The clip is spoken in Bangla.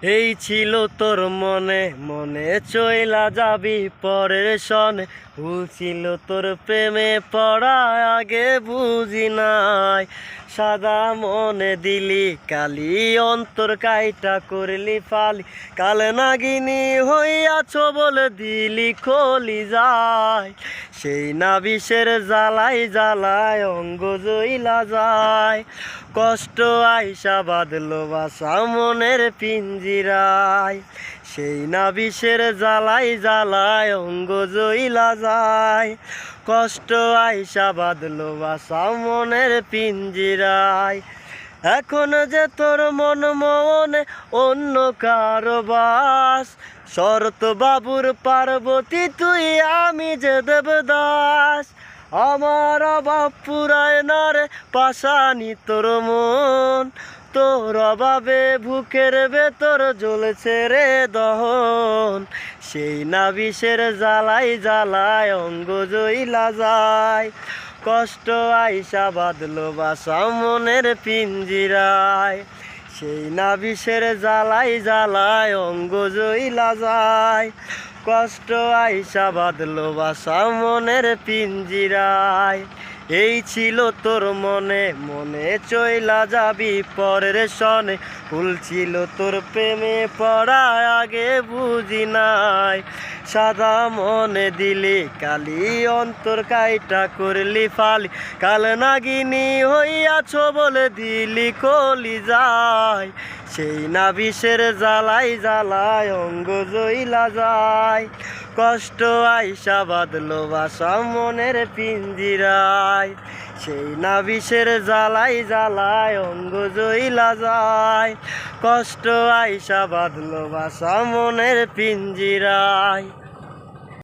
এই ছিল তোর মনে মনে চইলা যাবি পরের সনে। ভুল ছিল তোর প্রেমে পড়া, আগে বুঝি নাই। সাদা মনে দিলি কালি, অন্তর কাইটা করলি ফালি। কাল নাগিনী হইয়াছ বলে দিলি খলি যায়। সেই না বিষের জ্বালাই জ্বালায় অঙ্গ জইলা যায়। কষ্ট আইসা বাঁধলো বাসা মনের পিঞ্জিরায়। সেই না বিষের জ্বালাই জ্বালায় অঙ্গ জইলা যায়। কষ্ট আইসা বাঁধলো বাসা মনের পিঞ্জিরায়। এখন যে তোর মন মনে অন্য কারো বাস। শরৎ বাবুর পার্বতী তুই, আমি যে দেবদাস। আমার অভাব পুরায় না রে পাশানি তোর মন। তোর অভাবে বুকের ভেতর জ্বলছে রে দহন। সেই না বিষের জ্বালাই জ্বালায় অঙ্গ জইলা যায়। কষ্ট আইসা বাঁধলো বাসা মনের পিঞ্জিরায়। সেই না বিষের জ্বালাই জ্বালায় অঙ্গ জইলা যায়। কষ্ট আইসা বাঁধলো বাসা মনের পিঞ্জিরায়। এই ছিল তোর মনে মনে চইলা যাবি পরের সনে। ভুল ছিল তোর প্রেমে পড়া, আগে বুঝি নাই। সাদা মনে দিলি কালি, অন্তর কাইটা করলি ফালি। কাল নাগিনী হইয়াছ বলে দিলি কলি যায়। সেই না বিষের জ্বালাই জ্বালায় অঙ্গ জইলা যায়। কষ্ট আইসা বাঁধলো বাসা মনের পিঞ্জিরায়। সেই না বিষের জ্বালাই জ্বালায় অঙ্গ জইলা যায়। কষ্ট আইসা বাঁধলো বাসা মনের পিঞ্জিরায়।